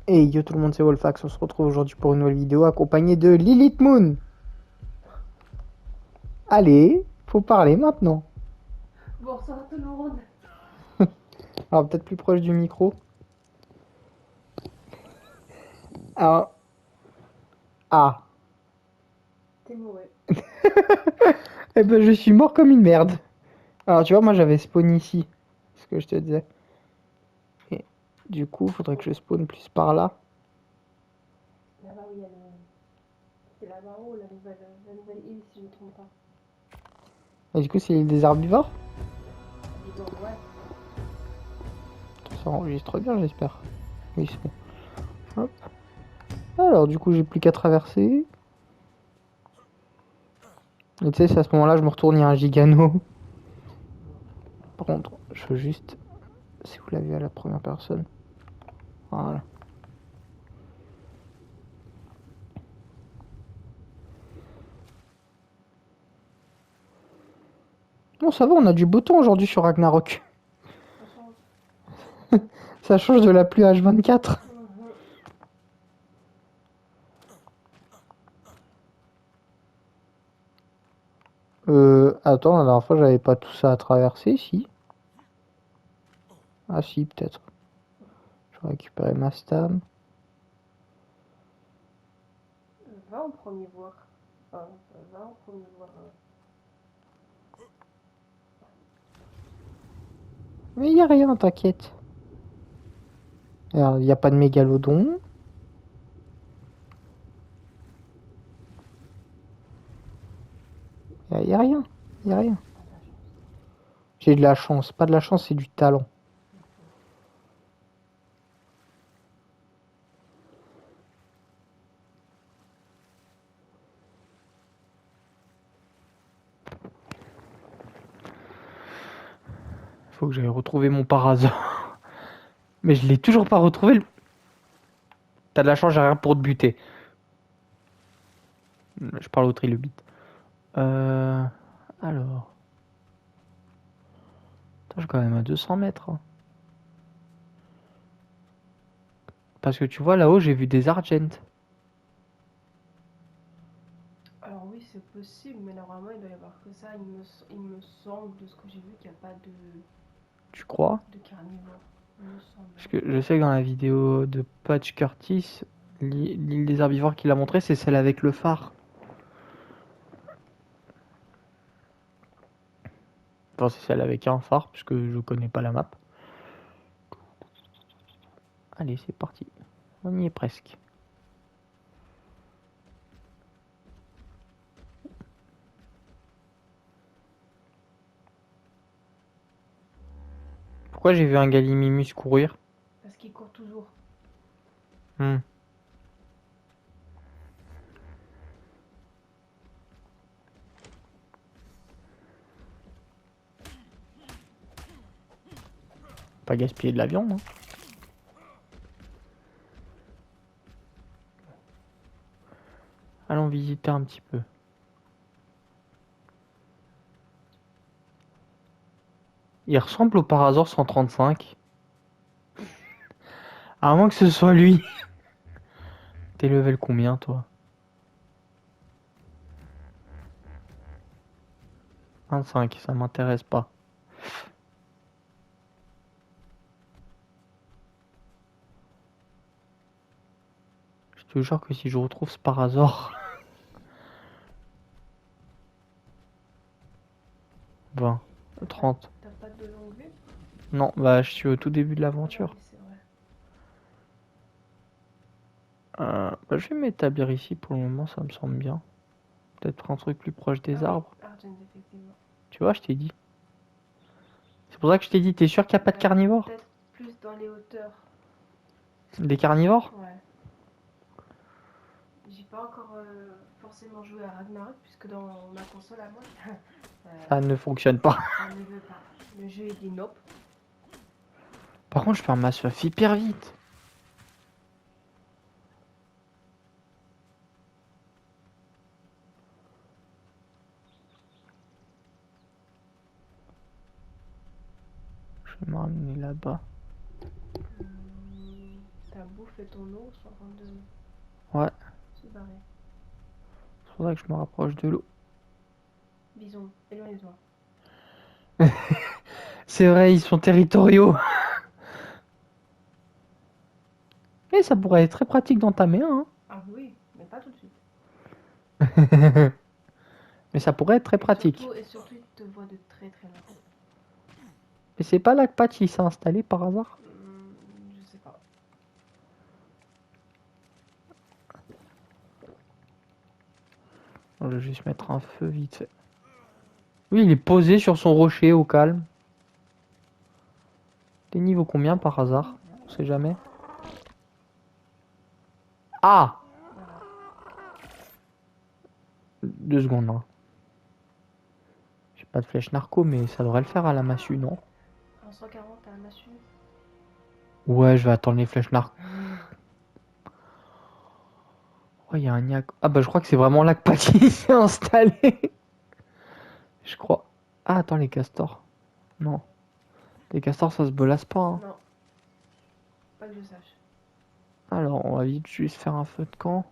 Et yo tout le monde, c'est Wolfax, on se retrouve aujourd'hui pour une nouvelle vidéo accompagnée de Lilith Moon. Allez, faut parler maintenant. Bonsoir tout le monde. Alors peut-être plus proche du micro. Alors, ah. T'es mauvais. Eh ben je suis mort comme une merde. Alors tu vois, moi j'avais spawn ici, c'est ce que je te disais. Et du coup, faudrait que je spawn plus par là. Là-bas où il y a le... C'est là-bas où la nouvelle île, si je ne me trompe pas. Et du coup, c'est l'île des herbivores. Dis donc, ouais. Ça enregistre bien, j'espère. Oui, c'est bon. Hop. Alors du coup, j'ai plus qu'à traverser. Et tu sais, c'est à ce moment-là, je me retourne, il y a un gigano. Par contre, je veux juste, si vous l'avez à la première personne. Voilà. Bon, ça va, on a du beau temps aujourd'hui sur Ragnarok. Ça change. Ça change de la pluie H24. Attends, la dernière fois, j'avais pas tout ça à traverser, si. Ah si, peut-être. Je vais récupérer ma stam. Va en premier voir. Enfin, va en premier voir. Mais y a rien, t'inquiète. Il y a pas de mégalodon. Y a rien. Y a rien. Pas de la chance. J'ai de la chance. Pas de la chance, c'est du talent. Faut que j'aille retrouver mon parasol. Mais je l'ai toujours pas retrouvé. T'as de la chance, j'ai rien pour te buter. Je parle au trilobite. Alors. Attends, je suis quand même à 200 mètres. Hein. Parce que tu vois, là-haut, j'ai vu des argents. Alors oui, c'est possible, mais normalement, il doit y avoir que ça. Il me semble, de ce que j'ai vu, qu'il n'y a pas Tu crois? de carnivore. Il me semble. Parce que je sais que dans la vidéo de Patch Curtis, l'île des herbivores qu'il a montré, c'est celle avec le phare. Enfin, c'est celle avec un phare, puisque je connais pas la map. Allez, c'est parti. On y est presque. Pourquoi j'ai vu un Gallimimus courir? Parce qu'il court toujours. Hmm. Pas gaspiller de la viande. Hein. Allons visiter un petit peu. Il ressemble au Parasaur 135. À moins que ce soit lui. T'es level combien, toi? 25, ça m'intéresse pas. Je te jure que si je retrouve ce Parasaur... 20, 30. T'as pas de longue vue? Non, bah je suis au tout début de Ah l'aventure. oui, c'est vrai. Bah, je vais m'établir ici pour le moment, ça me semble bien. Peut-être un truc plus proche Ah des oui, arbres. Argent, effectivement. Tu vois, je t'ai dit. C'est pour ça que je t'ai dit, t'es sûr qu'il n'y a pas de carnivores? Peut-être plus dans les hauteurs. Des carnivores? Ouais. J'ai pas encore forcément joué à Ragnarok, puisque dans ma console à moi, Ça ne fonctionne pas. ça ne veut pas. Le jeu est dit nope. Par contre, je perds ma soif hyper vite. Je vais me ramener là-bas. T'as beau bouffe et ton eau sont en train de Ouais, se barrer. c'est pour ça que je me rapproche de l'eau. Bison, éloigne-toi. C'est vrai, ils sont territoriaux. Et ça pourrait être très pratique d'entamer un. Ah oui, mais pas tout de suite. Hein. Mais ça pourrait être très Et pratique. surtout, il te voit de très très loin. Mais c'est pas là que Patch s'est installé par hasard? Je sais pas. Je vais juste mettre un feu vite fait. Oui, il est posé sur son rocher au calme. T'es niveau combien par hasard? On sait jamais. Ah! Voilà. 2 secondes, hein. J'ai pas de flèche narco, mais ça devrait le faire à la massue, non? En 140 à la massue. Ouais, je vais attendre les flèches narco. Ouais, il y a un niaque. Ah bah je crois que c'est vraiment là que Patty s'est installé. Je crois. Ah, attends, les castors. Non. Les castors, ça se bolasse pas, hein. Non, pas que je sache. Alors, on va vite juste faire un feu de camp.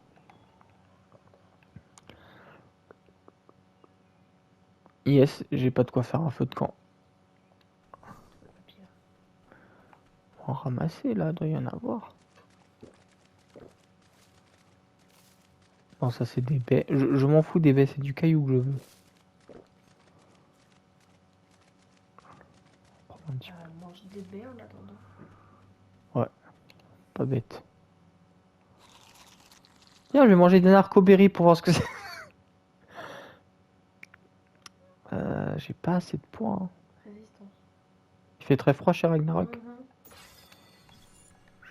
Yes, j'ai pas de quoi faire un feu de camp. Pas pire. On va en ramasser, là, doit y en avoir. Non, ça c'est des baies. Je m'en fous des baies, c'est du caillou que je veux. Prendre un petit Mange des baies en attendant. peu. Pas bête. Tiens, je vais manger des narcoberries pour voir ce que c'est. J'ai pas assez de points, hein. Résistance. Il fait très froid chez Ragnarok. Mhm.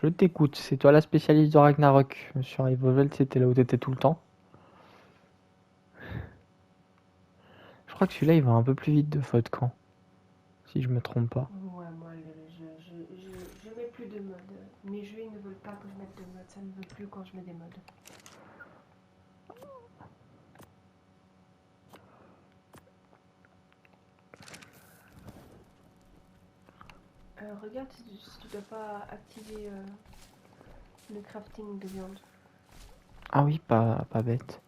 Je t'écoute, c'est toi la spécialiste de Ragnarok. Sur Rivoveld, c'était là où t'étais tout le temps. Je crois que celui-là, il va un peu plus vite de feu de camp. Si je me trompe pas. Ouais, moi, je mets plus de mode. Mes jeux, ils ne veulent pas que je mette de mode. Ça ne veut plus quand je mets des modes. Regarde si tu dois pas activer le crafting de viande. Ah oui, pas bête.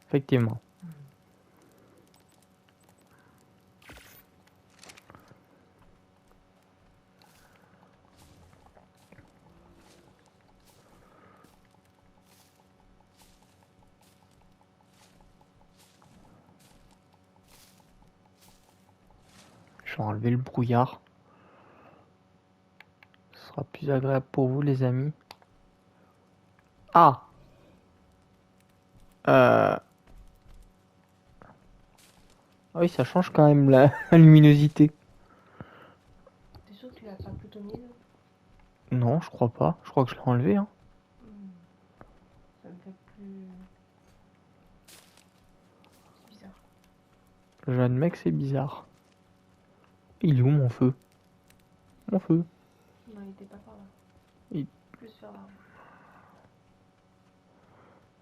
Effectivement. Je vais enlever le brouillard. Ce sera plus agréable pour vous, les amis. Ah! Ah oui, ça change quand même la, la luminosité. T'es sûr que tu l'as pas plutôt mis là? Non, je crois pas. Je crois que je l'ai enlevé, hein. Ça me fait plus. C'est bizarre. J'admets que c'est bizarre. Il est où mon feu? Mon feu. Non, il était pas par là. Il- Plus vers là.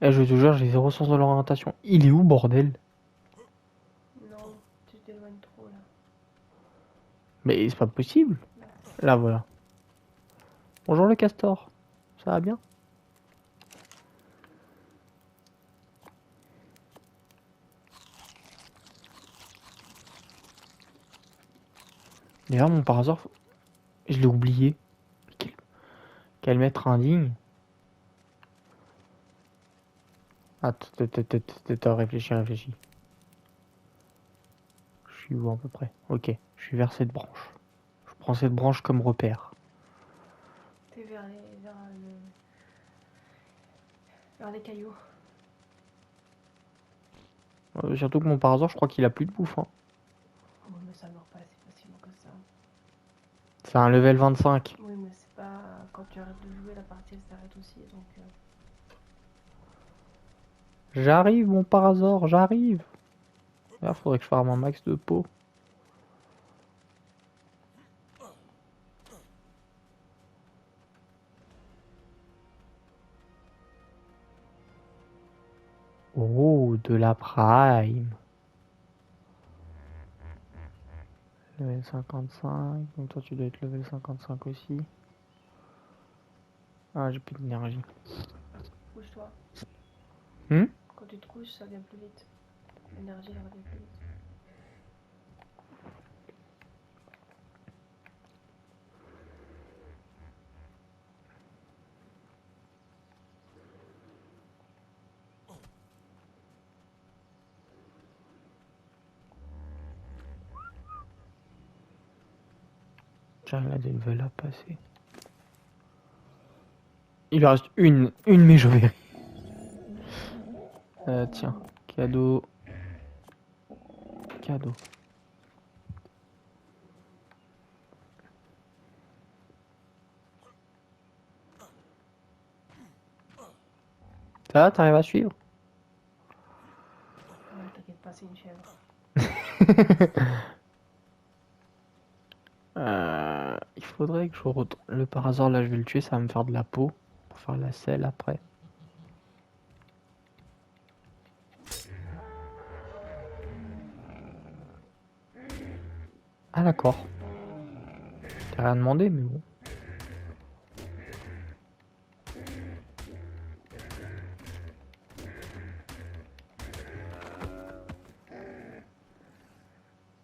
Eh, je te jure, j'ai zéro sens de l'orientation. Il est où, bordel? Non, tu t'éloignes trop là. Mais c'est pas possible. Là, voilà. Bonjour le castor. Ça va bien? D'ailleurs, mon par hasard, je l'ai oublié. Quel maître indigne. Attends, réfléchis. Je suis où à peu près? Ok, je suis vers cette branche. Je prends cette branche comme repère. T'es vers les cailloux. Surtout que mon par hasard, je crois qu'il a plus de bouffe, hein. Oui, mais ça meurt pas si facilement que ça. C'est un level 25. Oui, mais c'est pas. Quand tu arrêtes de jouer, la partie elle s'arrête aussi. Donc. J'arrive, mon par hasard, j'arrive. Là, faudrait que je farme un max de peau. Oh, de la prime. Level 55, donc toi tu dois être level 55 aussi. Ah, j'ai plus d'énergie. Couche-toi. Hmm. Quand tu te couches, ça vient plus vite. L'énergie, elle revient plus vite. Tiens, il a des level à passer. Il lui reste une mais je vais. Tiens, cadeau. Cadeau. Ça va, t'arrives à suivre? Ouais, t'inquiète pas, c'est une chèvre. Il faudrait que je retourne. Le par hasard, là, je vais le tuer, ça va me faire de la peau. Pour faire la selle après. Ah, d'accord. T'as rien demandé, mais bon.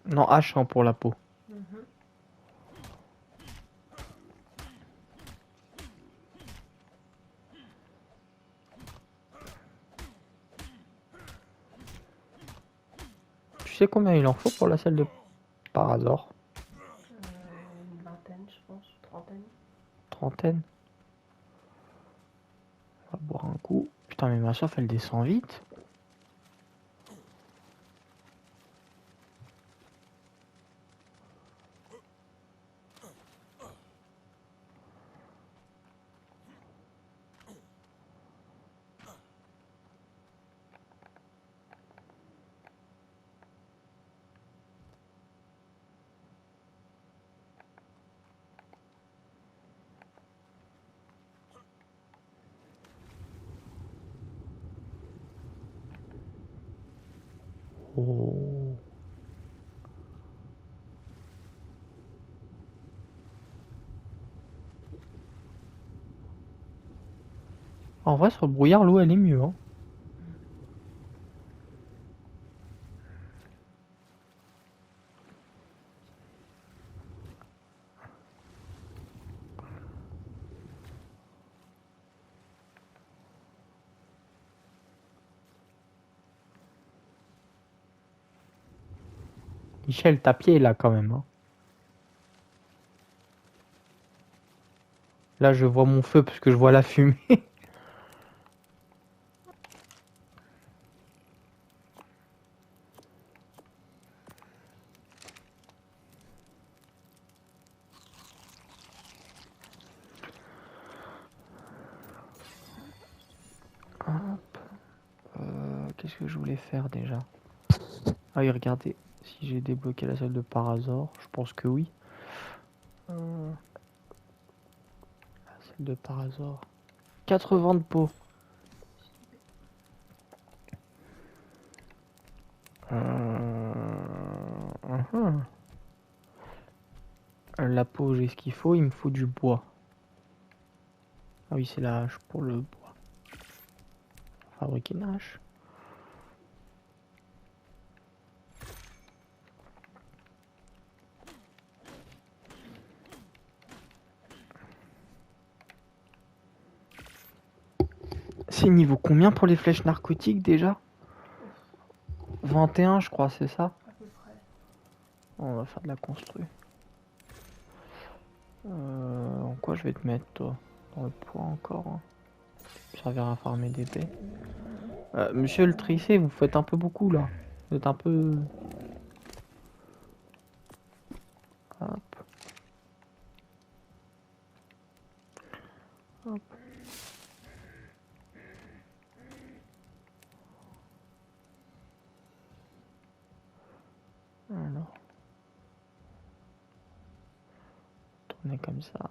Non, H hein, pour la peau. Mhm. Tu sais combien il en faut pour la selle de par hasard? Une vingtaine, je pense. Trentaine. Trentaine. On va boire un coup. Putain, mais ma soif, elle descend vite. Oh. En vrai, sur le brouillard, l'eau, elle est mieux. Hein. Michel, t'as pied là quand même. Hein. Là, je vois mon feu parce que je vois la fumée. Hop. Qu'est-ce que je voulais faire déjà? Ah oui, regardez. Si j'ai débloqué la salle de par hasard, je pense que oui. La salle de par hasard. 80 de peau. Mhm. La peau, j'ai ce qu'il faut. Il me faut du bois. Ah oui, c'est la hache pour le bois. Fabriquer une hache. C'est niveau combien pour les flèches narcotiques déjà? 21 je crois, c'est ça? À peu près. On va faire de la construire. En quoi je vais te mettre toi? Dans le poids encore. Hein. Servir à farmer des baies. Monsieur le tricé, vous faites un peu beaucoup là. Vous êtes un peu... Hop. Hop. Alors. Tourner comme ça.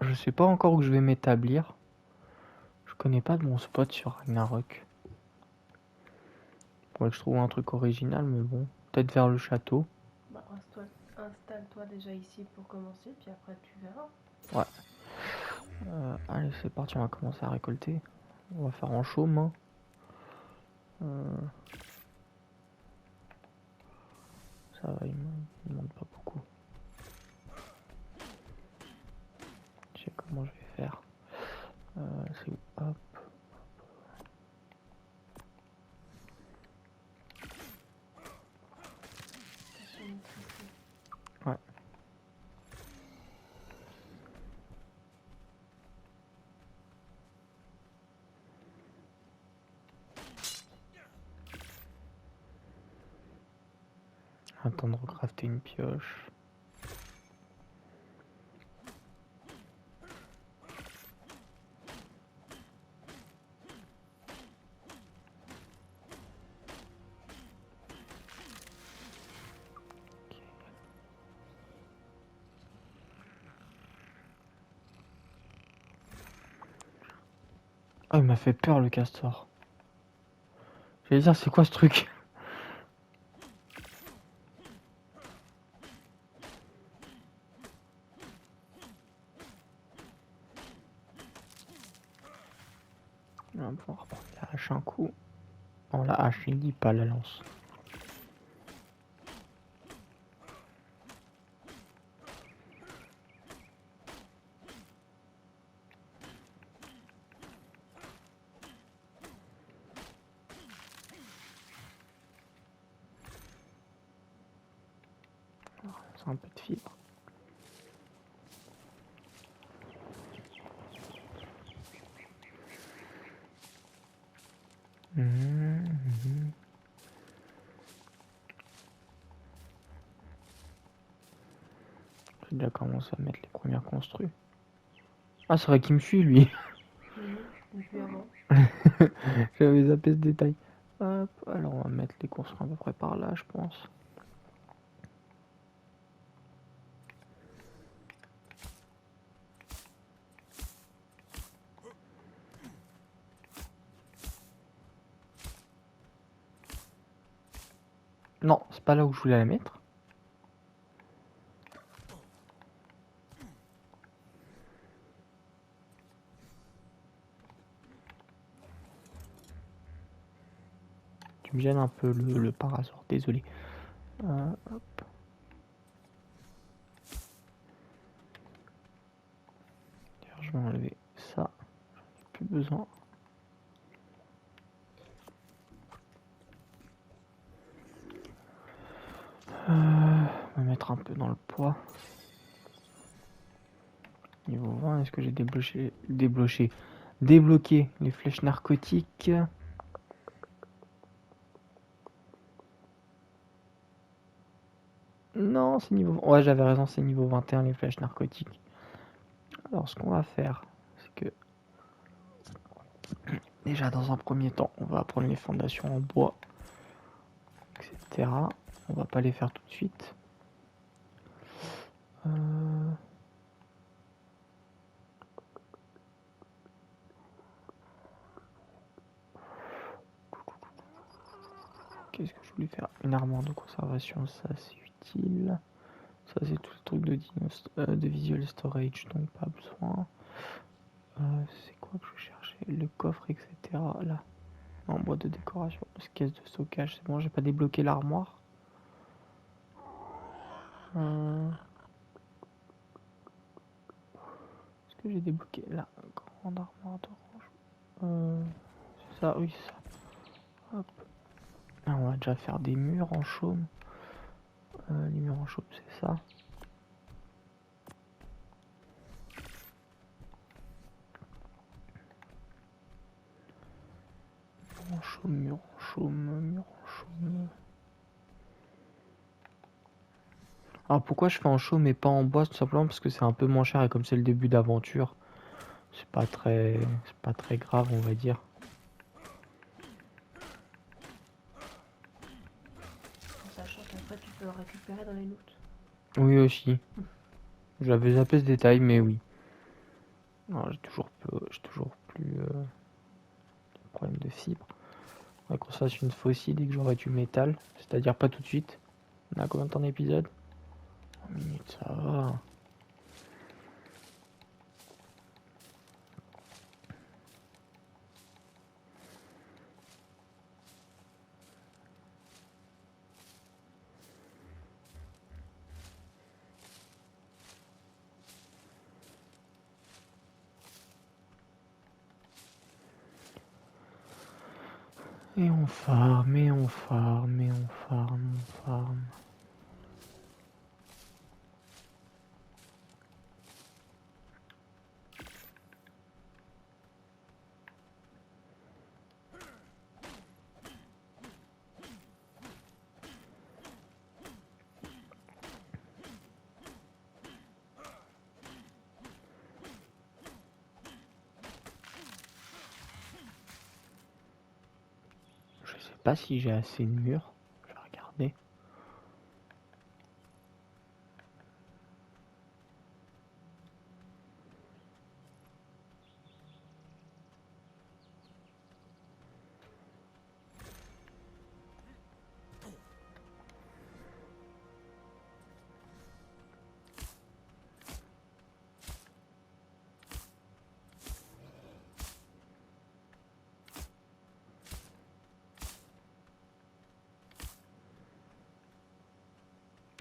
je sais pas encore où je vais m'établir. Je connais pas de mon spot sur Ragnarok. Faudrait que je trouve un truc original, mais bon. Peut-être vers le château. Bah, installe-toi déjà ici pour commencer, puis après tu verras. Ouais. Allez, c'est parti, on va commencer à récolter. On va faire en chaume. Hein. Ça va, il me demande pas beaucoup. Je sais comment je vais faire. C'est où? Hop. Ouais. Attendre de crafter une pioche. Oh, il m'a fait peur le castor. J'allais dire, c'est quoi ce truc? On va pouvoir prendre la hache un coup. Non, la hache, il dit pas la lance. C'est un peu de fibre. J'ai déjà commencé à mettre les premières construits. Ah, c'est vrai qu'il me suit, lui. Depuis avant. J'avais zappé ce détail. Hop, alors on va mettre les construits à peu près par là, je pense. Non, c'est pas là où je voulais la mettre. Tu me gênes un peu le parasort, désolé. Hop. D'ailleurs, je vais enlever ça. J'en ai plus besoin. On va mettre un peu dans le poids. Niveau 20, est-ce que j'ai débloqué les flèches narcotiques? Non, c'est niveau... Ouais, j'avais raison, c'est niveau 21 les flèches narcotiques. Alors, ce qu'on va faire, c'est que... Déjà, dans un premier temps, on va prendre les fondations en bois, etc. On va pas les faire tout de suite. Qu'est-ce que je voulais faire? Une armoire de conservation, ça c'est utile. Ça c'est tout le truc de visual storage, donc pas besoin. C'est quoi que je cherchais? Le coffre, etc. Là, en boîte de décoration, caisse de stockage, c'est bon, j'ai pas débloqué l'armoire. Est-ce que j'ai débloqué la grande armoire d'orange? C'est ça, oui, c'est ça. Hop. Ah, on va déjà faire des murs en chaume. Les murs en chaume, c'est ça. En chaume, mur en chaume, mur en chaume. Alors pourquoi je fais en chaume et pas en bois? Tout simplement parce que c'est un peu moins cher et comme c'est le début d'aventure, c'est pas très grave, on va dire. En sachant qu'après tu peux le récupérer dans les loots. Oui aussi. J'avais zappé ce détail, mais oui. Non, j'ai toujours plus de problème de fibre. On va qu'on se fasse une fois aussi dès que j'aurai du métal. C'est-à-dire pas tout de suite. On a combien de temps d'épisode? 1 minute, ça va. Et on farm, et on farm, et on farm, on farm. Je sais pas si j'ai assez de murs. Je vais regarder.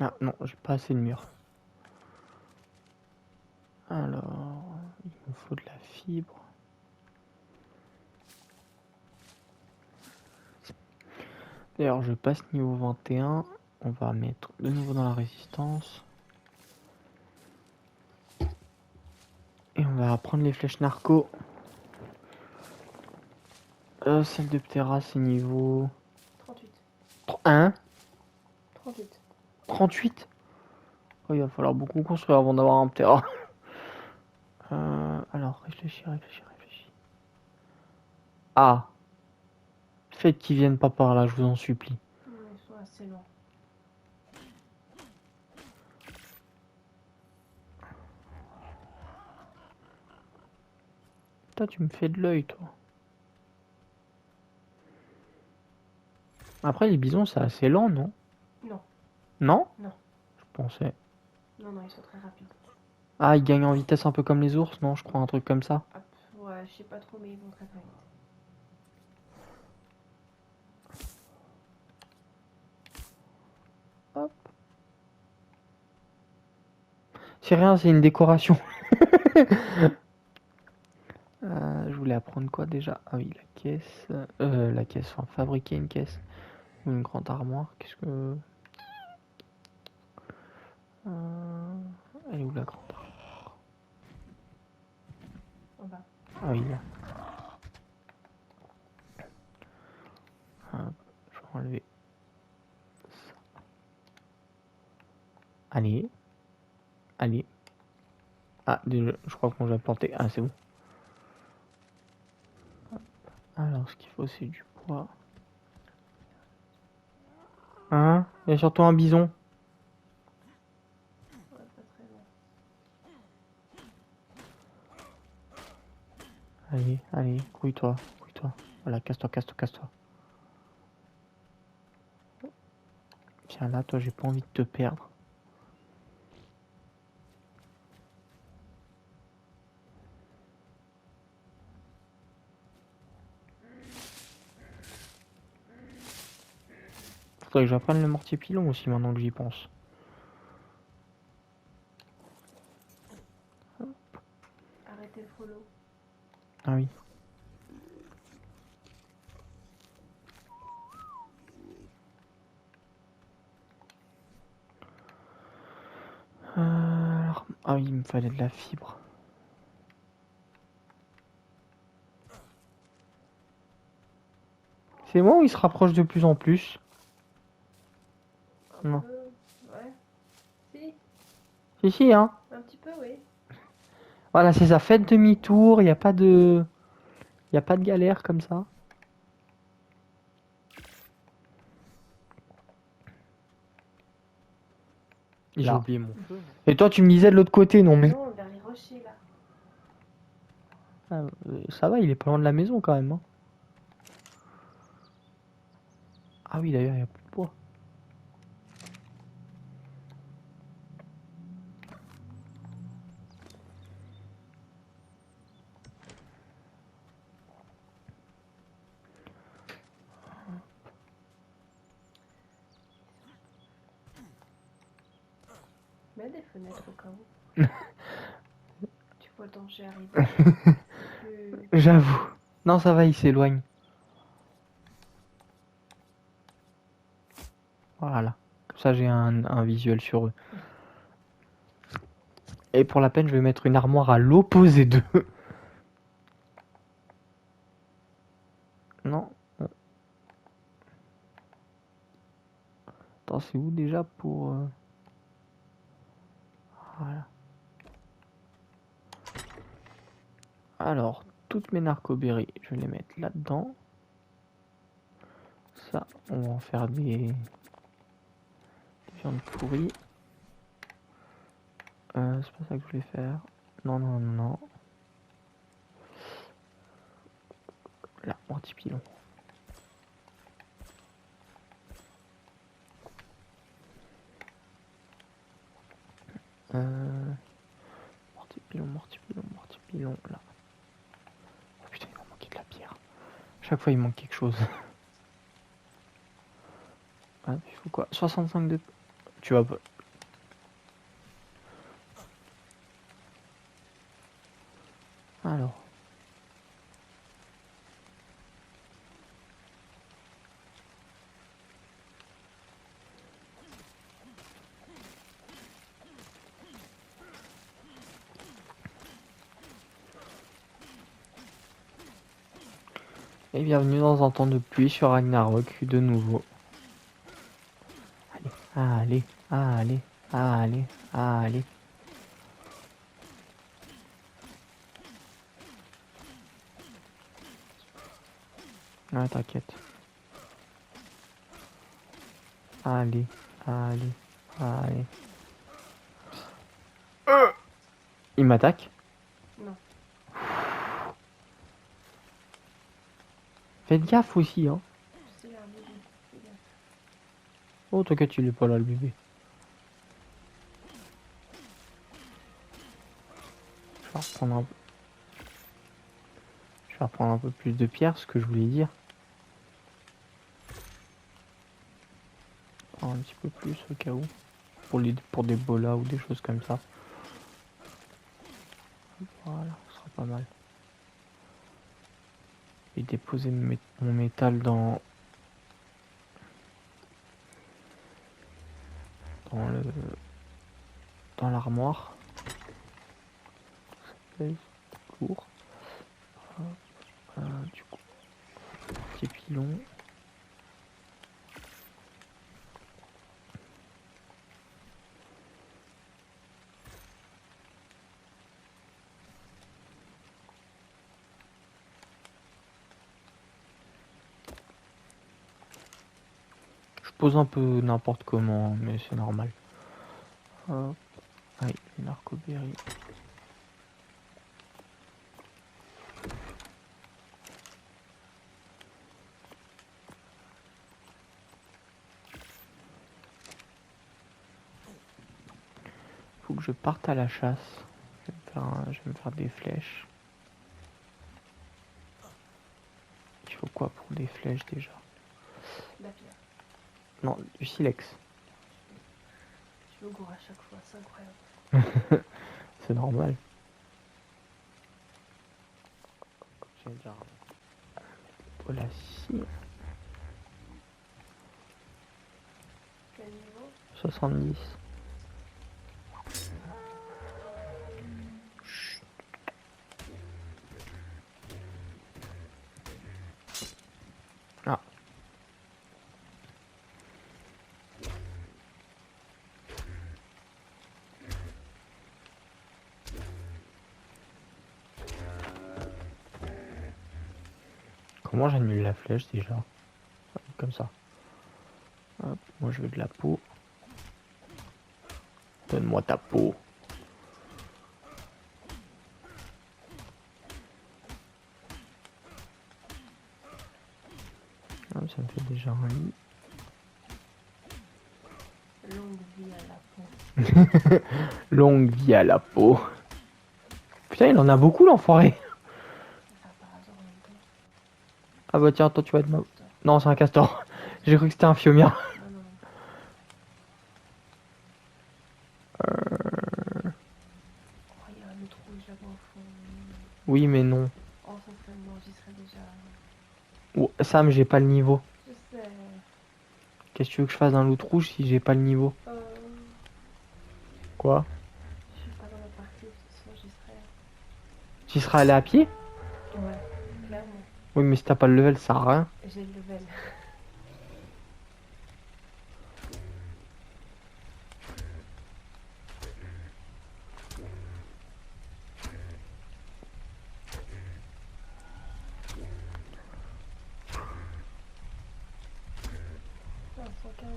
Ah non, j'ai pas assez de murs. Alors, il me faut de la fibre. D'ailleurs, je passe niveau 21. On va mettre de nouveau dans la résistance. Et on va prendre les flèches narco. Celle de Ptera, c'est niveau 38. 1, 38. 38. Oh, il va falloir beaucoup construire avant d'avoir un Ptera. Alors, réfléchis. Ah, faites qu'ils viennent pas par là, je vous en supplie. Ils sont assez loin. Toi, tu me fais de l'œil, toi. Après, les bisons, c'est assez lent, non? Non. Non? Non. Je pensais. Non, ils sont très rapides. Ah, ils gagnent en vitesse un peu comme les ours, non? Je crois un truc comme ça. Hop, ouais, je sais pas trop, mais ils vont très vite. Hop. C'est rien, c'est une décoration. Je voulais apprendre quoi déjà? Ah oui, la caisse. La caisse, enfin, fabriquer une caisse. Ou une grande armoire. Qu'est-ce que. Elle est où la grande armoire? En bas. Ah oui, là. Hop, je vais enlever ça. Allez. Ah, déjà, je crois qu'on l'a planté. Ah, c'est bon. Alors, ce qu'il faut, c'est du bois. Hein? Il y a surtout un bison. Ouais, pas très loin. Allez, grouille-toi. Voilà, casse-toi. Tiens, là, toi, j'ai pas envie de te perdre. Faudrait que j'apprenne le mortier pilon aussi, maintenant que j'y pense. Arrêtez le follow. Ah oui. Ah oui, il me fallait de la fibre. C'est moi ou il se rapproche de plus en plus? Un Non. peu, ouais. Si, hein. Un petit peu, oui. Voilà, c'est ça. Faites demi-tour, il n'y a pas de... Il a pas de galère comme ça. J'ai Là. oublié mon feu. Et toi, tu me disais de l'autre côté, non mais... Non, vers les rochers, là. Ah, ça va, il est pas loin de la maison quand même. Hein. Ah oui, d'ailleurs, il n'y a plus de bois. Mets des fenêtres au cas où. Tu vois le danger arriver. J'avoue. Non, ça va, il s'éloigne. Voilà. Comme ça, j'ai un visuel sur eux. Et pour la peine, je vais mettre une armoire à l'opposé d'eux. Non. Attends, c'est où déjà pour... Voilà. Alors, toutes mes narcoberries, je vais les mettre là-dedans. Ça, on va en faire des viandes pourries. C'est pas ça que je voulais faire. Non, non, non, non. Là, mortipilon. Mortipilon, mortipilon, mortipilon, là. Oh putain, il m'a manqué de la pierre. Chaque fois, il manque quelque chose. Ah, il faut quoi? 65 de... Tu vas pas... Alors. Et bienvenue dans un temps de pluie sur Ragnarok de nouveau. Allez, allez, allez, allez. Ouais, t'inquiète. Allez, allez, allez. Il m'attaque? Non. Faites gaffe aussi, hein. C'est un bébé. Fais gaffe. Oh, t'inquiète, il est pas là, le bébé. Je vais reprendre un peu. Je vais reprendre un peu plus de pierre, ce que je voulais dire. Un petit peu plus au cas où. Pour des bolas ou des choses comme ça. Voilà, ce sera pas mal. Et déposer mon métal dans le dans l'armoire. Court. Du coup, petit pilon. Je pose un peu n'importe comment, mais c'est normal. Hop. Oui, narcoberry. Faut que je parte à la chasse. Je vais me faire des flèches. Il faut quoi pour des flèches déjà? La pierre. Non, du silex. Je me gourre à chaque fois, c'est incroyable. C'est normal. J'ai déjà... Voilà, si. Quel niveau? 70. Ah. Comment j'annule la flèche déjà? Comme ça. Hop, moi je veux de la peau. Donne-moi ta peau. ça me fait déjà un lit. Longue vie à la peau. Longue vie à la peau. Putain, il en a beaucoup l'enfoiré. Ça par hasard en même temps. Ah bah tiens, toi tu vas être ma... Castor. Non, c'est un castor. J'ai cru que c'était un fiomia. Non, non. Oh, il y a un autre rouge là-bas au fond. Oui, mais non. Oh, ça fait m'enregistrer déjà. Oh, Sam, j'ai pas le niveau. Je sais. Qu'est-ce que tu veux que je fasse d'un loot rouge si j'ai pas le niveau? Quoi? Je suis pas dans la partie, sinon j'y serais. Tu seras allé à pied? Ouais, clairement. Oui, mais si t'as pas le level, ça sert à rien. J'ai le level. Ah, 115.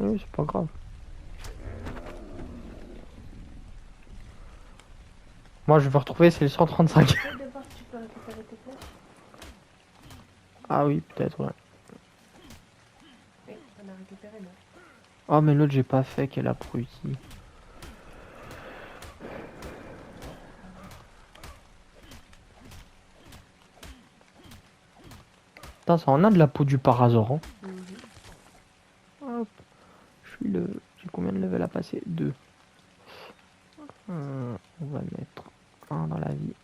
Oui, c'est pas grave. Moi, je vais retrouver, c'est le 135. Essaye de voir si tu peux récupérer tes flèches. Ah oui, peut-être, ouais. Oui, on a récupéré là. Oh, mais l'autre, j'ai pas fait, quel abruti. Putain, ça en a de la peau du Parazor, hein. Hop. J'ai combien de level à passer? 2. On va mettre un dans la vie,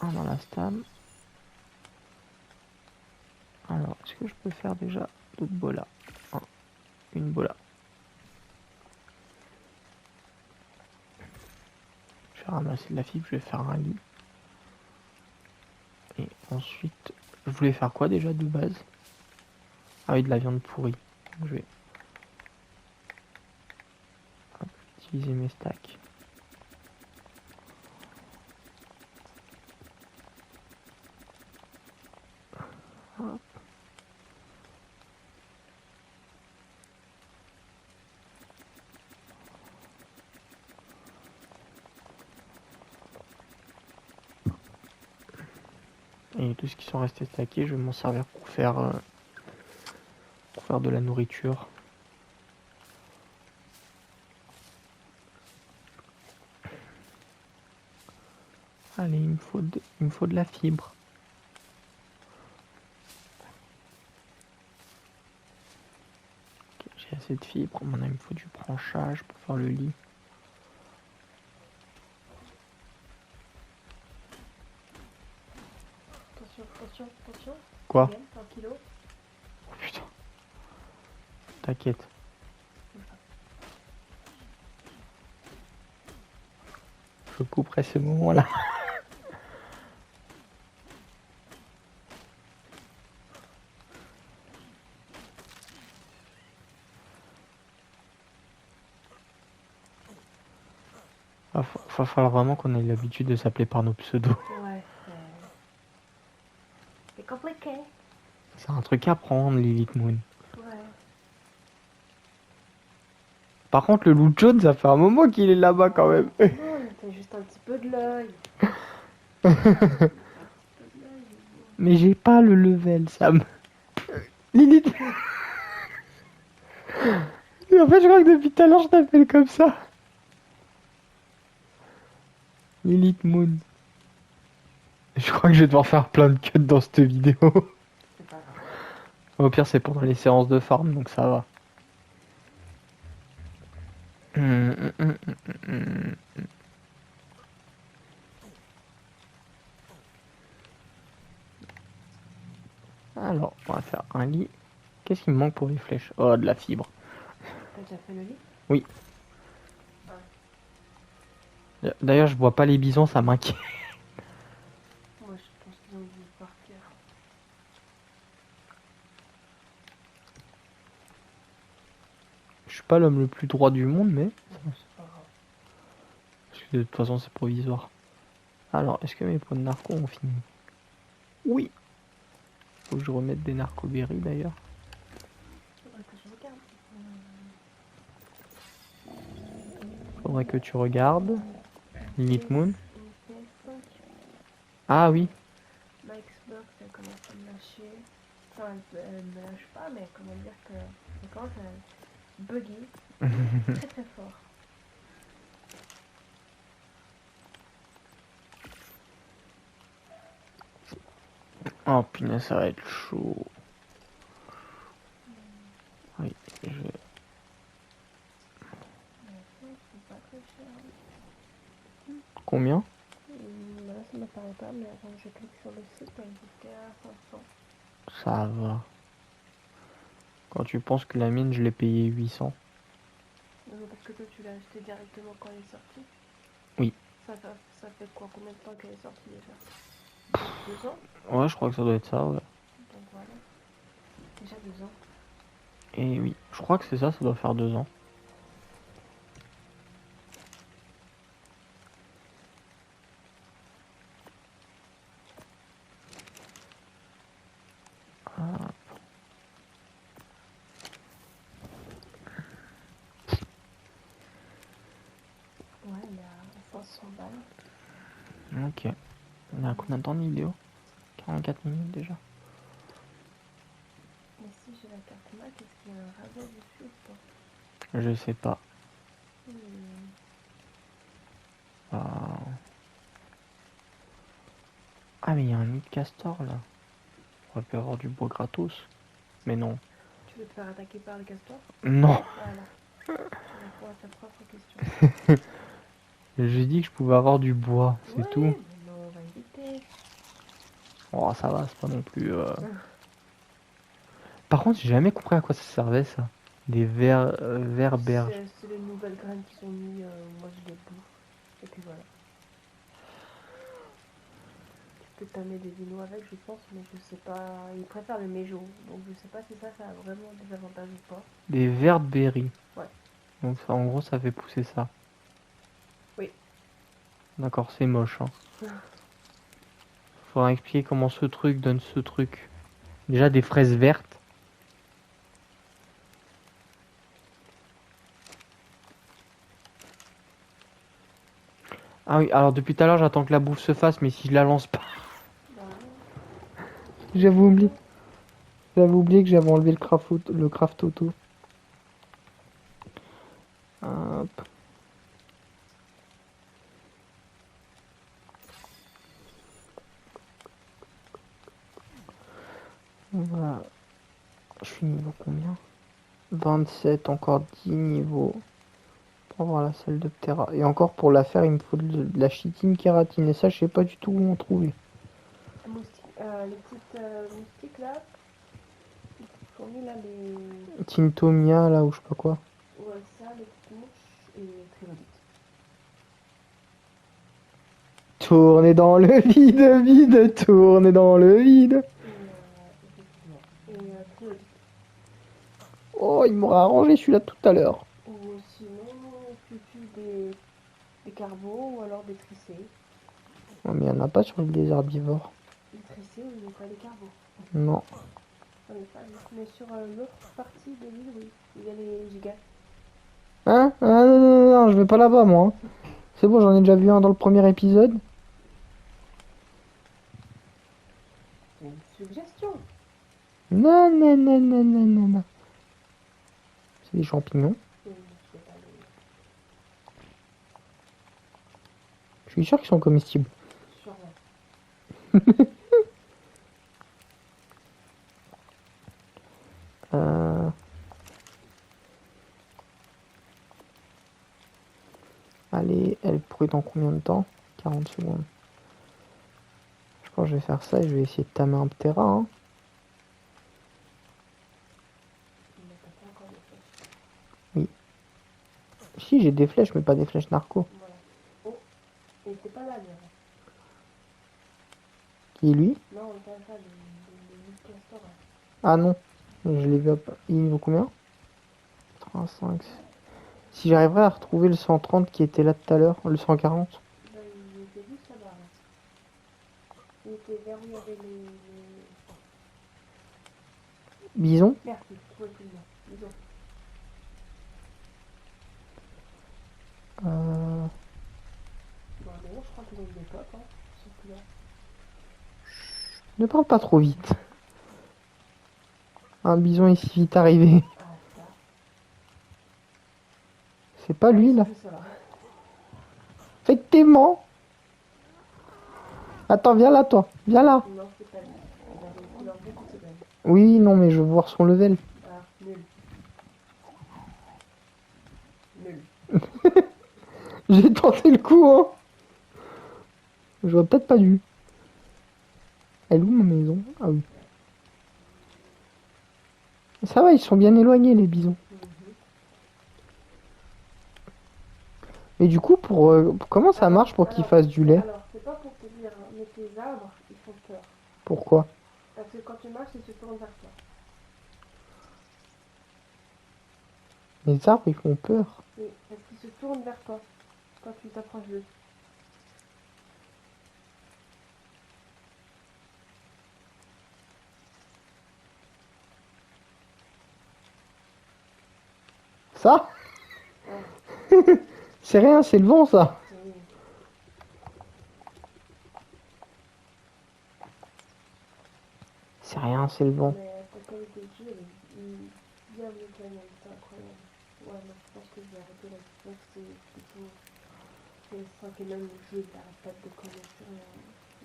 un dans la stam. Alors, est-ce que je peux faire déjà d'autres bolas? Une bola. Je vais ramasser de la fibre, je vais faire un lit. Et ensuite, je voulais faire quoi déjà de base? Ah oui, de la viande pourrie. Donc, je vais utiliser mes stacks. Hop. Et tout ce qui sont restés stackés, je vais m'en servir pour faire de la nourriture. Allez, il me faut de la fibre. Ok, j'ai assez de fibres. Maintenant, il me faut du branchage pour faire le lit. Attention, attention, attention. Quoi? Bien, 1 kilo. Oh putain. T'inquiète. Je couperai ce moment-là. Va falloir vraiment qu'on ait l'habitude de s'appeler par nos pseudos. Ouais, c'est compliqué. C'est un truc à apprendre, Lilith Moon. Ouais. Par contre, le loup jaune, ça fait un moment qu'il est là-bas quand même. Non, il fait juste un petit peu de l'œil. Mais j'ai pas le level, Sam. Lilith. Et en fait, je crois que depuis tout à l'heure, je t'appelle comme ça. Lilith Moon. Je crois que je vais devoir faire plein de cuts dans cette vidéo. C'est pas grave. Au pire, c'est pendant les séances de farm, donc ça va. Alors, on va faire un lit. Qu'est-ce qui me manque pour les flèches? Oh, de la fibre. T'as déjà fait le lit? Oui. D'ailleurs, je vois pas les bisons, ça m'inquiète. Moi, je pense qu'ils ont dû partir. Je suis pas l'homme le plus droit du monde, mais... C'est pas grave. Parce que de toute façon, c'est provisoire. Alors, est-ce que mes pots de narco ont fini? Oui. Faut que je remette des narcoberries, d'ailleurs. Faudrait que je regarde. Faudrait que tu regardes. Lilith Moon. Une PS5. Ah oui. Ma Xbox, elle commence à me lâcher. Enfin, elle me lâche pas, mais comment dire que ça commence à bugger très très fort. Oh punaise, ça va être chaud. Oui, je... Mais après, c'est pas très cher. Combien? Là, ça m'apparaît pas, mais attends, je clique sur le site, elle me dit à 500. Ça va. Quand tu penses que la mienne, je l'ai payée 800. Non, parce que toi, tu l'as acheté directement quand elle est sortie. Oui. Ça fait quoi? Combien de temps qu'elle est sortie déjà? 2 ans? Ouais, je crois que ça doit être ça, ouais. Donc voilà. Déjà 2 ans. Et oui, je crois que c'est ça, ça doit faire 2 ans. Ah, Ouais, elle est à 500 balles. ok. On est à combien de temps de vidéo? 44 minutes déjà. Mais si j'ai la carte Mac, est-ce qu'il y a un rabais dessus ou pas? Je sais pas. Hmm. Ah, mais il y a un nid de castor là. On aurait pu avoir du bois gratos. Mais non. Tu veux te faire attaquer par le castor? Non. Voilà. Tu réponds à ta propre question. J'ai dit que je pouvais avoir du bois, c'est Ouais, tout. mais non, on va éviter. Oh, ça va, c'est pas non plus. Par contre, j'ai jamais compris à quoi ça servait ça. Des vers berges. C'est les nouvelles graines qui sont mises, moi je les bouffe. Et puis voilà. Tu peux tamer des vinos avec, je pense, mais je sais pas. Ils préfèrent le méjo, donc je sais pas si ça a vraiment des avantages ou pas. Des verberries. Ouais. Donc ça, en gros, ça fait pousser ça. Oui. D'accord, c'est moche. Hein. Faudra expliquer comment ce truc donne ce truc. Déjà des fraises vertes. Ah oui, alors depuis tout à l'heure, j'attends que la bouffe se fasse, mais si je la lance pas. Bah, J'avais oublié. J'avais oublié que j'avais enlevé le craft auto. Hop. Voilà. Je suis niveau combien? 27, encore 10 niveaux. Pour avoir la salle de Ptera. Et encore pour la faire, il me faut de la chitine kératine. Et ça, je sais pas du tout où en trouver. les petites moustiques là, qui fournissent là les. Tintomia, là, ou je sais pas quoi. Ouais, ça, les petites mouches et trilobite. Tournez dans le vide, vide, tournez dans le vide. Effectivement. Et trilobite. Oh, il m'aura arrangé celui-là tout à l'heure. Ou sinon, tu tues des carbos ou alors des tricés. Non, mais il n'y en a pas sur les herbivores. Les tricés, on n'est pas les carbos. Non. On n'est pas mais sur l'autre partie de l'île, oui. Il y a les gigas. Hein? Ah, non, non, non, non, je vais pas là-bas, moi. Hein. C'est bon, j'en ai déjà vu un dans le premier épisode. C'est une suggestion. Non, non, non, non, non, non, non. C'est des champignons. Je suis sûr qu'ils sont comestibles. Sûrement. Euh... Allez, elle pourrit dans combien de temps? 40 secondes. Je pense que je vais faire ça et je vais essayer de tamer un Ptera. Hein. Mais t'as pas encore de flèches. Oui. Si, j'ai des flèches, mais pas des flèches narco. Voilà. Oh, il était pas là, lui. Qui est lui? Non, on parle pas de castor. Ah non, je l'ai vu. Il est niveau combien? 35. Si j'arriverais à retrouver le 130 qui était là tout à l'heure, le 140. Ben, il était juste là-bas. Il était vers où il y avait les. Bison? Merci, oui, plus bien. Disons. Euh... Bon, d'ailleurs, je crois qu'ils ont eu des potes, hein. Ils sont plus là. Ne parle pas trop vite. Un bison est si vite arrivé. Ah, ça. C'est pas lui, là. C'est ça, là. Effectivement. Attends, viens là, toi. Viens là. Non, c'est pas lui. Il avait une couleur beaucoup plus belle. Oui, non, mais je veux voir son level. Ah, nul. Nul. J'ai tenté le coup, hein. J'aurais peut-être pas dû. Elle est où ma maison? Ah oui. Ça va, ils sont bien éloignés, les bisons. Mais du coup, comment ça marche pour qu'ils fassent du lait? Alors, c'est pas pour te dire, hein, mais tes arbres, ils font peur. Pourquoi? Parce que quand tu marches, ils se tournent vers toi. Les arbres, ils font peur. Oui, parce qu'ils se tournent vers toi quand tu t'approches d'eux. Ça? Ouais. C'est rien, c'est le vent, ça. Oui. C'est rien, c'est le vent. Mais ta qualité de jeu, elle est bien mieux que la mienne, c'est incroyable. Ouais, non, je pense que je vais arrêter là. Je pense que c'est plutôt. Je sens que même le jeu, il n'arrête pas de déconner sur rien.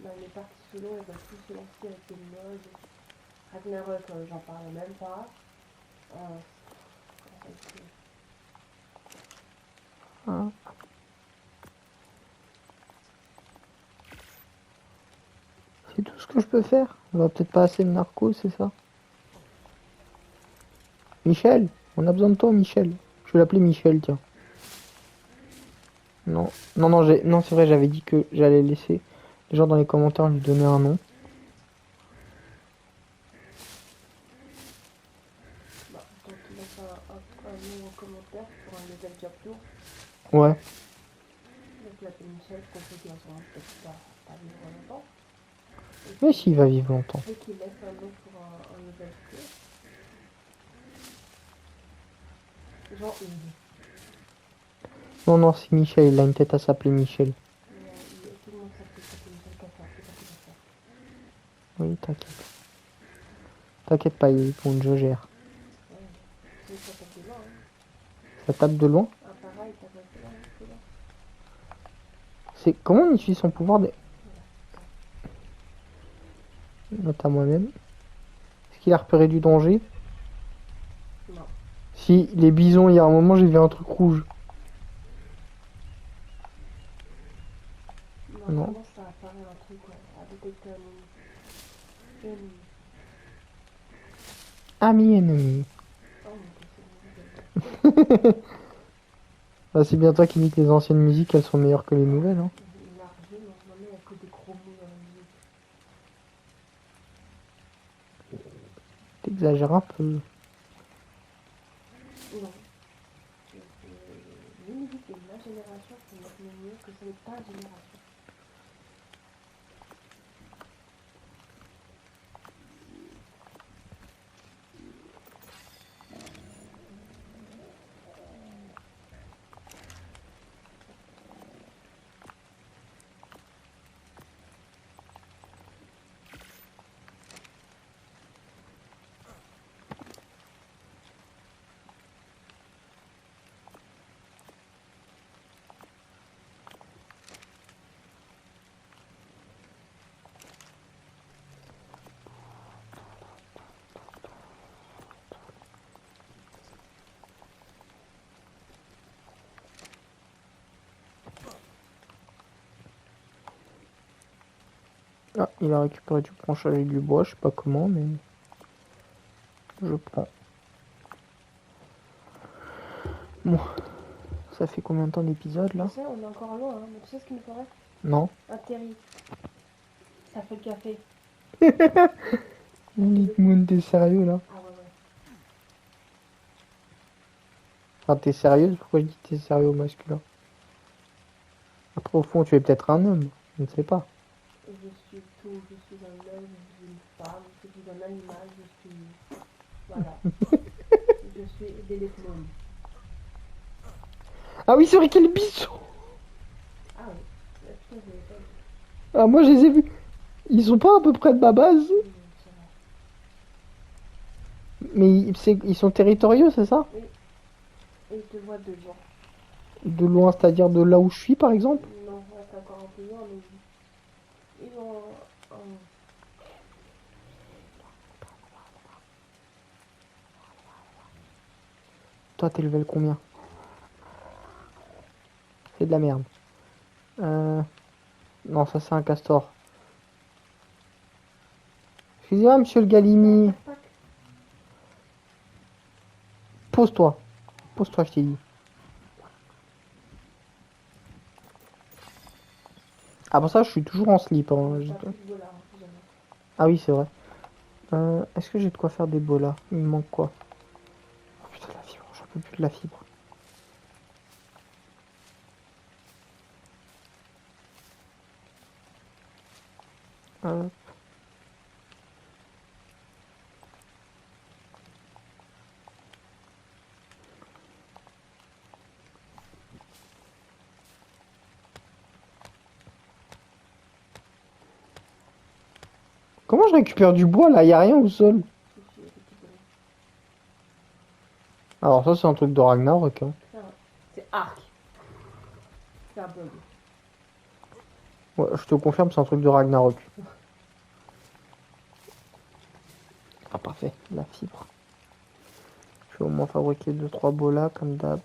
Là, les parties solo, elles veulent plus se lancer avec des modes. Ragnarok, j'en parle même pas. Hein. C'est tout ce que je peux faire. On va peut-être pas assez de narcos, c'est ça? Michel, on a besoin de toi, Michel. Je vais l'appeler Michel, tiens. Non, non, non, non, c'est vrai, j'avais dit que j'allais laisser les gens dans les commentaires lui donner un nom. Bah, donc tu laisses un nom en commentaire pour un level job tour. Ouais. Donc tu l'appelles Michel, qu'on sait qu'il en sera peut-être pas vivre longtemps. Mais s'il va vivre longtemps. Et qu'il laisse un nom pour un level tour. Jean-Hugues. Non, non, c'est Michel, il a une tête à s'appeler Michel. Tout le monde s'appelle Michel Cafard, c'est pas qu'il va faire. Oui, t'inquiète. T'inquiète pas, je gère. Ouais, c'est ça tape de loin, hein. Ça tape de loin. Un pareil, ça tape de loin, c'est loin. C'est comment on utilise son pouvoir de... Note à moi-même. Est-ce qu'il a repéré du danger? Non. Si, les bisons, il y a un moment, j'ai vu un truc rouge. Normalement, ça apparaît un truc, ouais, à détecter un ennemi. Ami ennemi. Oh mon dieu, c'est bon. Bah, c'est bien toi qui dis que les anciennes musiques, elles sont meilleures que les nouvelles. Hein. Largement, maintenant il n'y a que des gros mots dans la musique. T'exagères un peu. Non. Les musiques de ma génération sont maintenant mieux que celles de ta génération. Ah, il a récupéré du branche avec du bois, je sais pas comment, mais... Je prends. Bon. Ça fait combien de temps d'épisode, là? Tu sais, on est encore loin, hein, mais tu sais ce qu'il me faudrait? Non. Un terri. Ça fait le café. Moon, t'es sérieux, là? Ah ouais, ouais. Enfin, t'es sérieuse? Pourquoi je dis t'es sérieux au masculin? Après, au fond, tu es peut-être un homme. Je ne sais pas. Je suis tout, je suis un homme, je suis une femme, je suis un animal, je suis... Voilà. Je suis Déléclone. Ah oui, c'est vrai qu'il y a les bisous. Ah oui. Putain, je l'ai pas vu. Ah, moi, je les ai vus. Ils sont pas à peu près de ma base. Ça va. Mais ils sont territoriaux, c'est ça? Oui. Et ils te voient de loin. De loin, c'est-à-dire de là où je suis, par exemple? Non, reste encore un peu loin, mais ils ont un- Toi, t'es level combien? C'est de la merde. Non, ça c'est un castor. Excusez-moi, monsieur le Galimi. Tac, Pose-toi. Pose-toi, je t'ai dit. Ah, pour ça, je suis toujours en slip. Hein. tac. T'as plus de volard, jamais. Ah oui, c'est vrai. Est-ce que j'ai de quoi faire des bolas? Il me manque quoi? Oh putain, la fibre. J'en peux plus de la fibre. Euh, Comment je récupère du bois là? Y a rien au sol. Si, si, avec des volets. Alors, ça, c'est un truc de Ragnarok. Hein. C'est arc. C'est un bug. Ouais, je te confirme, c'est un truc de Ragnarok. Ah, parfait. La fibre. Je vais au moins fabriquer 2-3 bolas comme d'hab.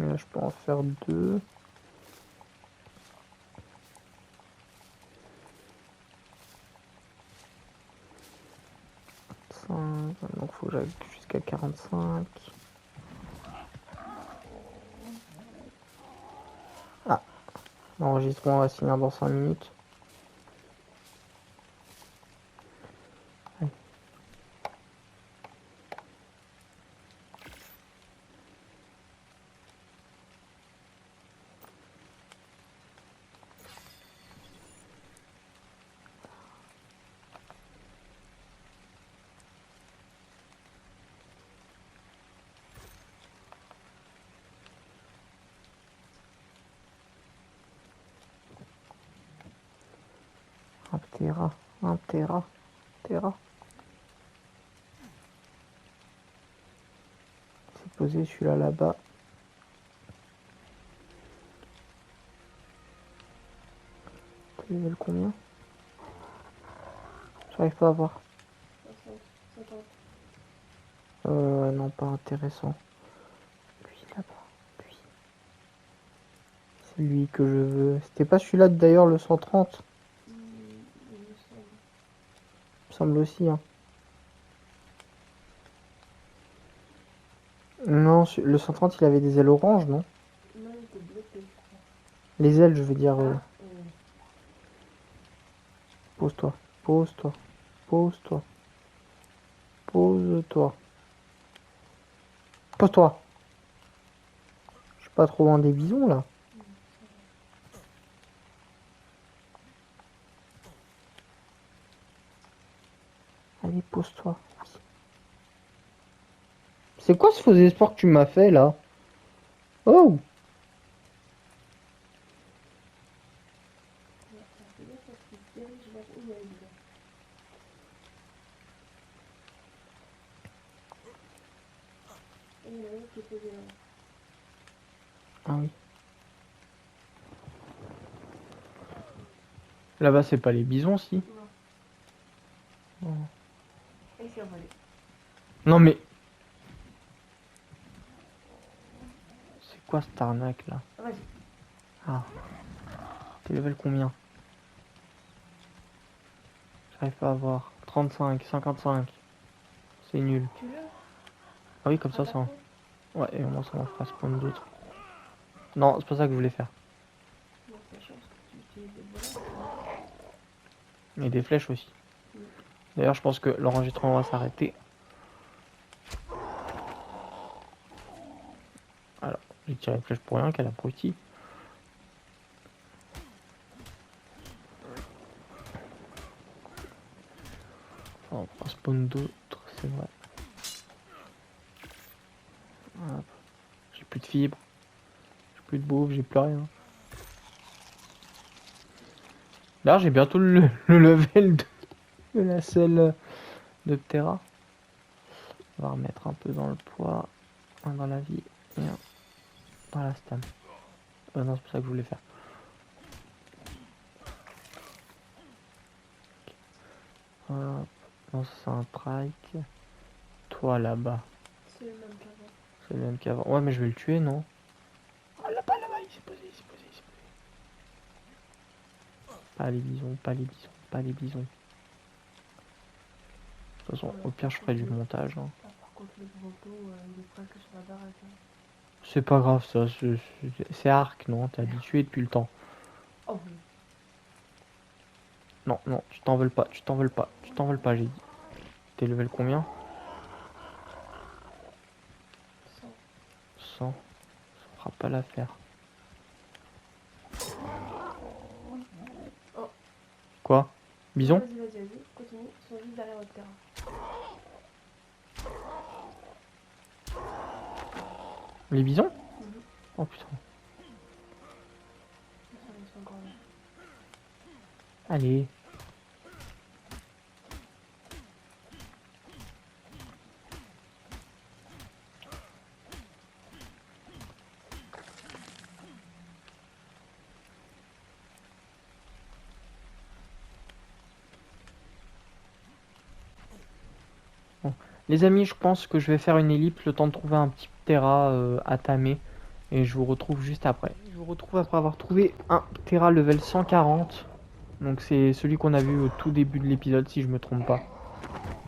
Et là, je peux en faire 2. 5, donc faut que j'aille jusqu'à 45. Ah, l'enregistrement va se finir dans 5 minutes. Allez. Un téra, un téra, téra. C'est posé celui-là là-bas. T'as level combien? J'arrive pas à voir. 60, 50. Non, pas intéressant. Lui là-bas, lui. C'est lui que je veux. C'était pas celui-là d'ailleurs, le 130. Il me semble. Il me semble aussi, hein. Non, le 130 il avait des ailes oranges, non? Non, il était bloqué, je crois. Les ailes, je veux dire. Ah, Pose-toi, pose-toi, pose-toi, pose-toi. Pose-toi. Je suis pas trop loin des bisons là. Allez, pose-toi. C'est quoi ce faux espoir que tu m'as fait là? Oh! c'est bien parce qu'il se dirige vers où il y a une. Et il y en a un qui est posé là. Ah oui. Là-bas, c'est pas les bisons, si? Non. Et il s'est envolé. Non mais... C'est quoi cette arnaque là? Vas-y. Ah. T'es level combien? J'arrive pas à voir. 35, 55. C'est nul. Tu l'as? Ah oui, comme ça, ça... Ouais, et au moins ça m'en fera spawn d'autres. Non, c'est pas ça que je voulais faire. Non, c'est la chance que tu utilises des volets. Mais des flèches aussi. D'ailleurs, je pense que l'enregistrement va s'arrêter. Alors, j'ai tiré une flèche pour rien, qu'elle abrutit. On va spawn d'autres, c'est vrai. Hop. J'ai plus de fibres. J'ai plus de bouffe, j'ai plus rien. Là, j'ai bientôt le level de... de la selle de Ptera. On va remettre un peu dans le poids, un dans la vie et un dans la stam. Non, c'est pour ça que je voulais faire. Hop. Non, ça, c'est un trike. Toi là-bas, C'est le même qu'avant. c'est le même qu'avant. Ouais, mais je vais le tuer, non? Ah là-bas, là-bas, il s'est posé, il s'est posé, il s'est posé. Pas les bisons, pas les bisons, pas les bisons. De toute façon, au pire, je ferai du montage. Hein. Ah, par contre, le manteau, il est presque sur la baraque. Hein. C'est pas grave, ça. C'est Arc, non? T'es habitué depuis le temps. Oh oui. Non, non, tu t'en veux pas, tu t'en veux pas, tu t'en veux pas, j'ai dit. T'es level combien? 100. 100. Ça fera pas l'affaire. Oh. Quoi? Bison? Vas-y, vas-y, vas-y. Continue. Ils sont juste derrière votre terrain. Les bisons? Mhm. Oh putain. Ils sont encore là. Allez. Bon. Les amis, je pense que je vais faire une ellipse le temps de trouver un petit Terra à tamer. Et je vous retrouve juste après. Je vous retrouve après avoir trouvé un Terra level 140. Donc c'est celui qu'on a vu au tout début de l'épisode si je me trompe pas.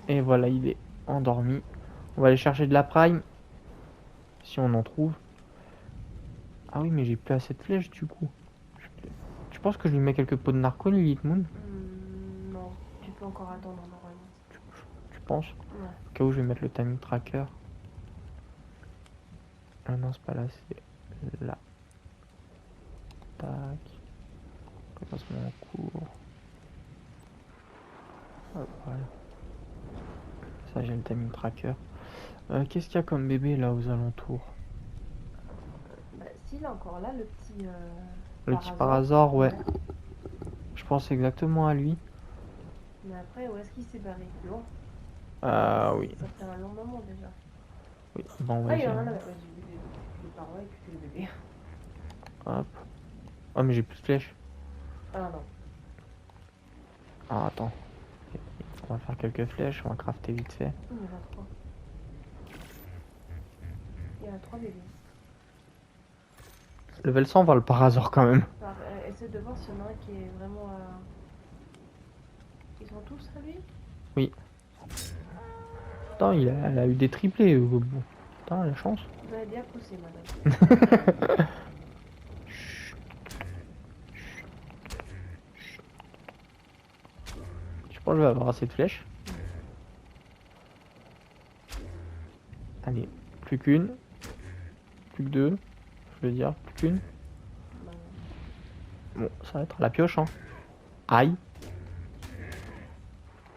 Et voilà, il est endormi. On va aller chercher de la prime. Si on en trouve. Ah oui, mais j'ai plus assez de flèches du coup. Tu penses que je lui mets quelques pots de narco, Lilith Moon? Non, tu peux encore attendre normalement. Tu penses? Ouais. Au cas où je vais mettre le timing tracker. Ah non, c'est pas là, c'est là. Tac. Commencement en cours. Hop, voilà. Ça, j'ai le timing tracker. Qu'est-ce qu'il y a comme bébé là aux alentours? Bah, s'il est encore là, le petit. Le petit Parazor, ouais. Je pense exactement à lui. Mais après, où est-ce qu'il s'est barré? Loin. Oui. Ça fait un long moment déjà. Oui, bon, Ah, ouais, il y j'ai... en a là, ouais, j'ai vu des parois et puis le bébé. Hop. Ah, mais j'ai plus de flèches. Ah non. Ah, attends. On va faire quelques flèches, on va crafter vite fait. Il y en a 3. Il y en a 3 bébés. Level 100, on va le Parazor quand même. Alors, essaie de voir s'il y en a un qui est vraiment à. Ils sont tous à lui? Oui. Putain, elle a eu des triplés. Putain, la chance. Vous avez bien poussé, madame. Je pense que je vais avoir assez de flèches. Allez, plus qu'une. Plus que deux. Je veux dire, plus qu'une. Bon, ça va être la pioche, hein. Aïe.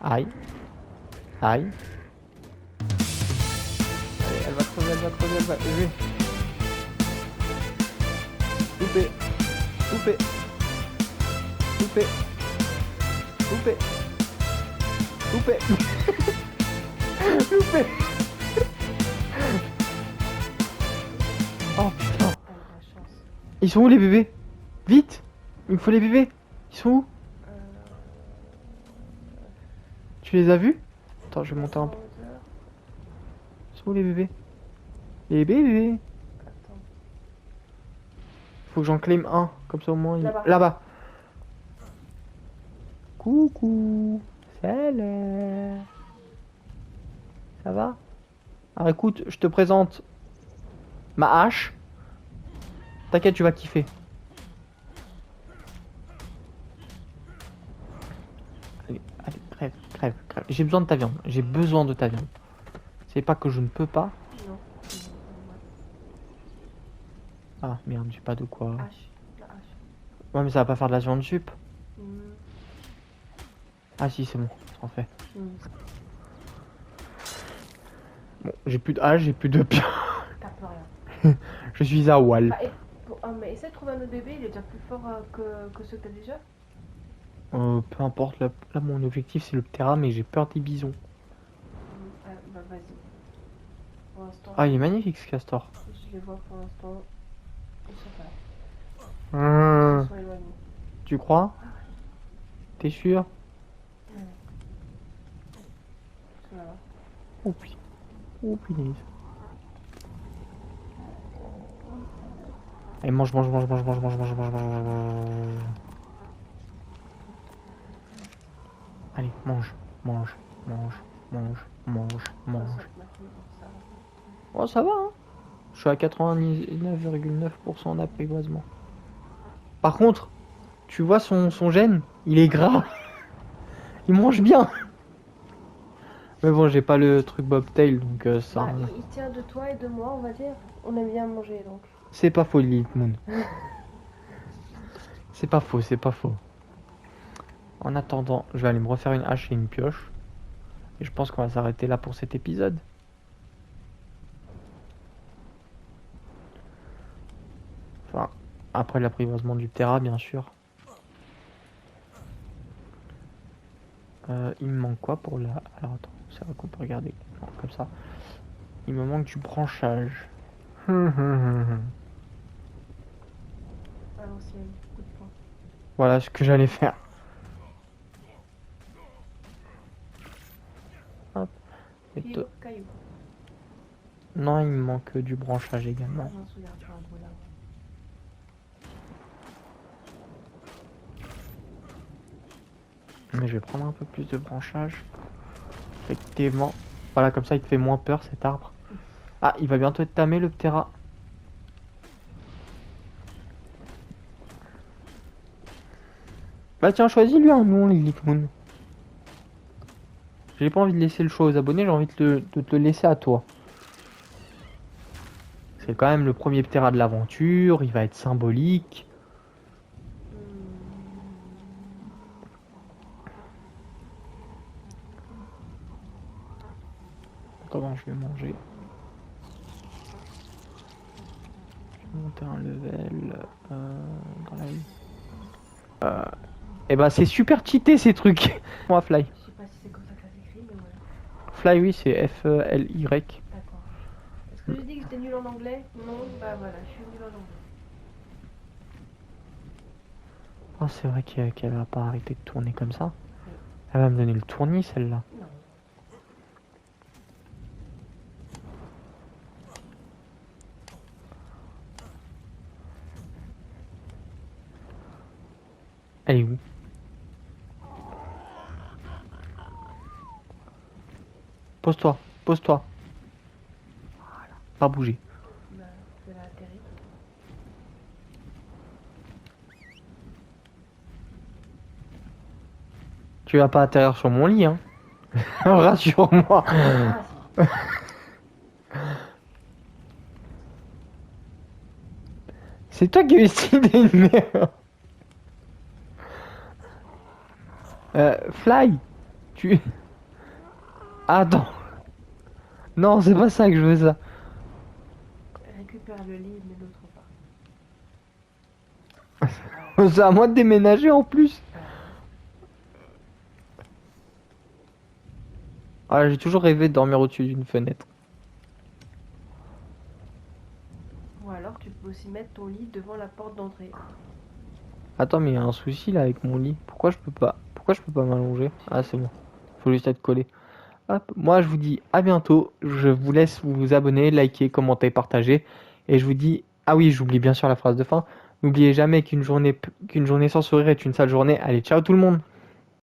Aïe. Aïe. Allez, elle va crever, elle va crever, elle va crever. Loupé. Loupé. Loupé. Loupé. Loupé. Loupé. Oh putain. Ah, la chance. Ils sont où les bébés? Vite. Il me faut les bébés. Ils sont où? Tu les as vus? Attends, je vais monter un peu. Ils sont où les bébés? Les bébés. Attends. Faut que j'en claim un. Comme ça au moins. Là-bas. Là-bas. Coucou. Salut. Ça va? Alors écoute, je te présente ma hache. T'inquiète, tu vas kiffer. Allez, allez, crève, crève, crève. J'ai besoin de ta viande. J'ai besoin de ta viande. C'est pas que je ne peux pas. Non. Ah merde, j'ai pas de quoi. Hache. La hache. Ouais, mais ça va pas faire de la viande sup. Mm. Ah si, c'est bon, ça en fait. Mm. Bon, j'ai plus de hache, j'ai plus de pied. T'as plus rien. Je suis à Wall. Ah, mais essaie de trouver un autre bébé, il est déjà plus fort que ceux que t'as déjà. Peu importe, là, mon objectif c'est le Ptera, mais j'ai peur des bisons. Ah, bah vas-y. Pour l'instant, Ah, il est magnifique ce castor. je les vois pour l'instant. Ils sont pas là. Ils Hum, se sont éloignés. Tu crois? T'es sûr? Ils sont là-bas. Oh putain. Oh punaise. Allez, mange, mange, mange, mange, mange, mange, mange, mange, mange, mange, mange. Allez, mange, mange, mange, mange, mange, mange. Oh, ça va, hein? Je suis à 99,9% d'apprivoisement. Par contre, tu vois son gène, il est gras. Il mange bien. Mais bon, j'ai pas le truc bobtail, donc ça. Bah, il tient de toi et de moi, on va dire. On aime bien manger donc. C'est pas faux, Lilith Moon. C'est pas faux, c'est pas faux. En attendant, je vais aller me refaire une hache et une pioche. Et je pense qu'on va s'arrêter là pour cet épisode. Enfin, après l'apprivoisement du Terra, bien sûr. Il me manque quoi pour la... Alors attends, c'est vrai qu'on peut regarder. Non, comme ça. Il me manque du branchage. À l'ancienne, coup de poing. Voilà ce que j'allais faire. Hop. Et Puis, to- caillou. Non, il me manque du branchage également. Je m'en souviens, tu as un gros là. Mais je vais prendre un peu plus de branchage. Effectivement. Voilà, comme ça il te fait moins peur cet arbre. Ah, il va bientôt être tamé le Ptera. Bah tiens, choisis-lui un nom, Lilith Moon. J'ai pas envie de laisser le choix aux abonnés, j'ai envie de te le laisser à toi. C'est quand même le premier Ptera de l'aventure, il va être symbolique. Comment je vais manger? Je vais monter un level dans la vie. Et bah c'est super cheaté ces trucs. Moi Fly. Je sais pas si c'est comme ça que ça s'écrit, mais voilà. Fly oui c'est F-L-Y. D'accord. Est-ce que je dis que j'étais nulle en anglais? Non, bah voilà, je suis nulle en anglais. Oh c'est vrai qu'elle va pas arrêter de tourner comme ça. Elle va me donner le tournis celle-là. Non. Elle est où? Pose-toi, pose-toi. Voilà, pas bouger. Bah, je vais l'atterrir. Tu vas pas atterrir sur mon lit, hein. Rassure-moi. Ah, si. C'est toi qui as décidé de merde. Fly, tu... Attends. Non, c'est pas ça que je veux ça. Récupère le lit, mais l'autre pas. C'est à moi de déménager en plus. Ah, j'ai toujours rêvé de dormir au-dessus d'une fenêtre. Ou alors tu peux aussi mettre ton lit devant la porte d'entrée. Attends, mais il y a un souci là avec mon lit. Pourquoi je peux pas m'allonger? Ah, c'est bon. Faut juste être collé. Hop, moi je vous dis à bientôt. Je vous laisse vous abonner, liker, commenter, partager. Et je vous dis, ah oui, j'oublie bien sûr la phrase de fin. N'oubliez jamais qu'une journée sans sourire est une sale journée. Allez, ciao tout le monde!